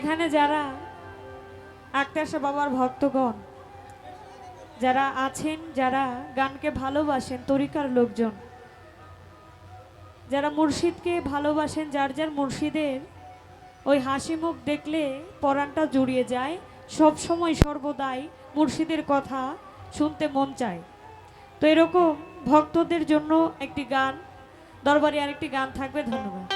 এখানে যারা আক্তার শাহ বাবার ভক্তগণ যারা আছেন, যারা গানকে ভালোবাসেন, তরিকার লোকজন যারা মুর্শিদকে ভালোবাসেন, যার যার মুর্শিদের ওই হাসি মুখ দেখলে পরাণটা জুড়িয়ে যায়, সব সময় সর্বদাই মুর্শিদের কথা শুনতে মন চায়। তো এরকম ভক্তদের জন্য একটি গান, দরবারে আরেকটি গান থাকবে। ধন্যবাদ।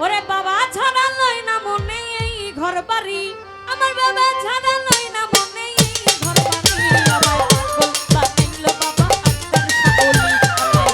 ওরে বাবা ছাড়া লই না মনে এই ঘর বাড়ি, আমার বাবা ছাড়া লই না মনে এই ঘর বাড়ি, আমায় পাগল বানাইলো বাবা আক্তার শাহ ওলি, আমায়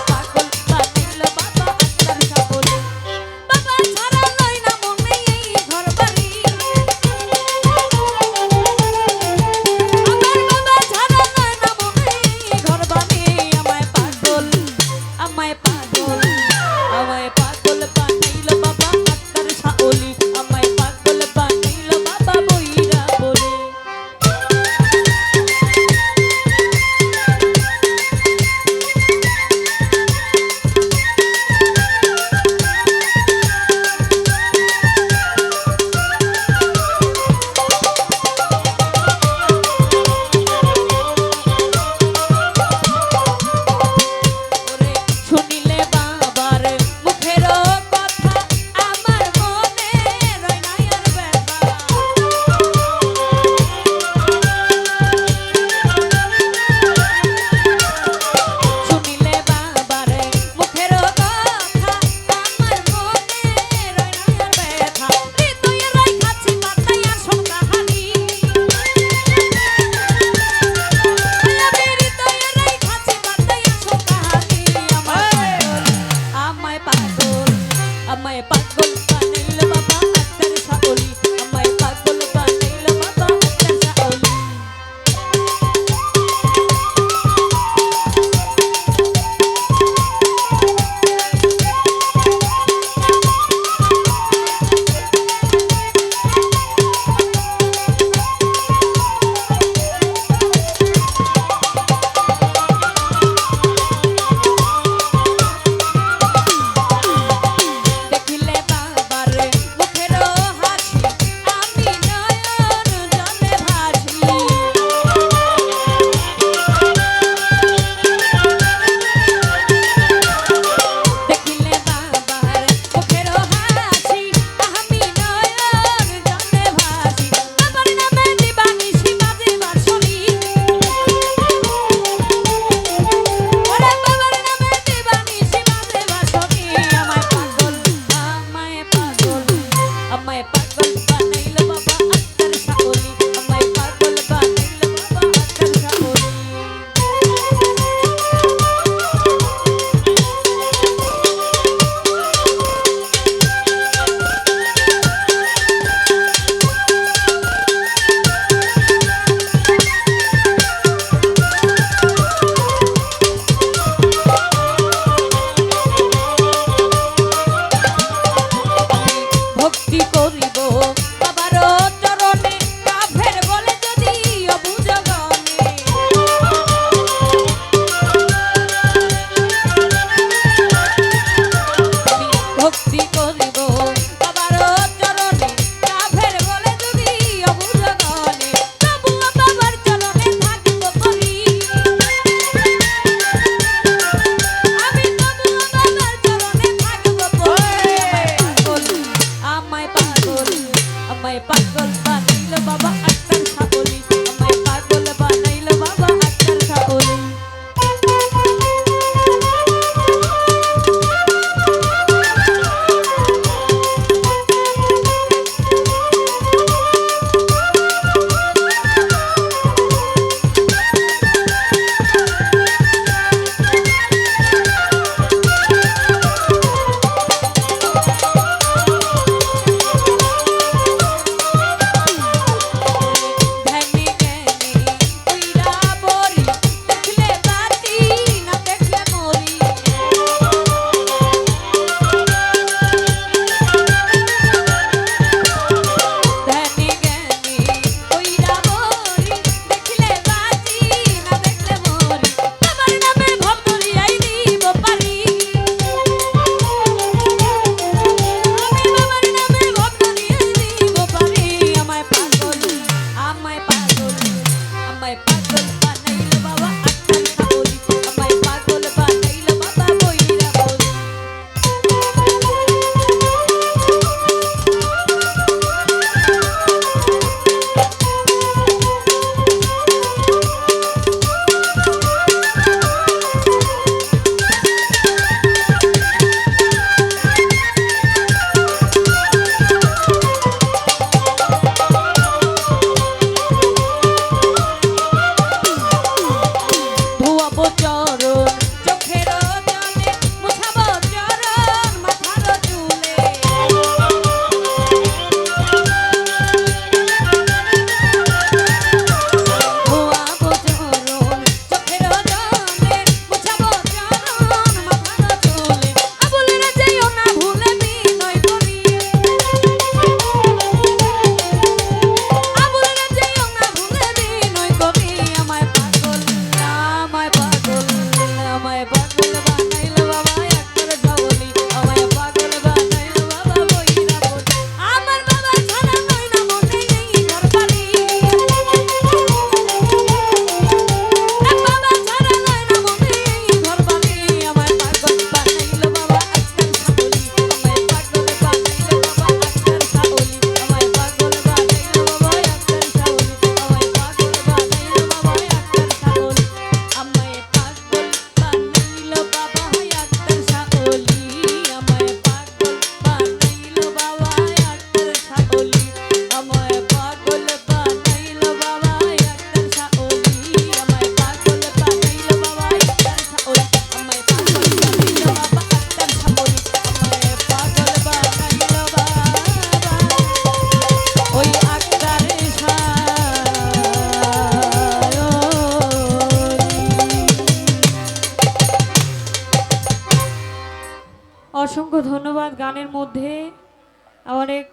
অনেক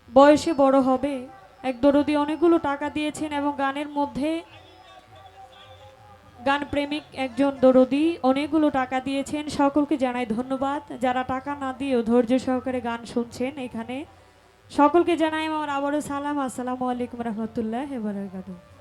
বয়সে বড় হবে এক দরদি অনেকগুলো টাকা দিয়েছেন এবং গানের মধ্যে গান প্রেমিক একজন দরদি অনেকগুলো টাকা দিয়েছেন। সকলকে জানাই ধন্যবাদ। যারা টাকা না দিয়েও ধৈর্য সহকারে গান শুনছেন এখানে সকলকে জানাই আমার আবারও সালাম। আসসালামু আলাইকুম রহমতুল্লাহ বারাকাতুহু।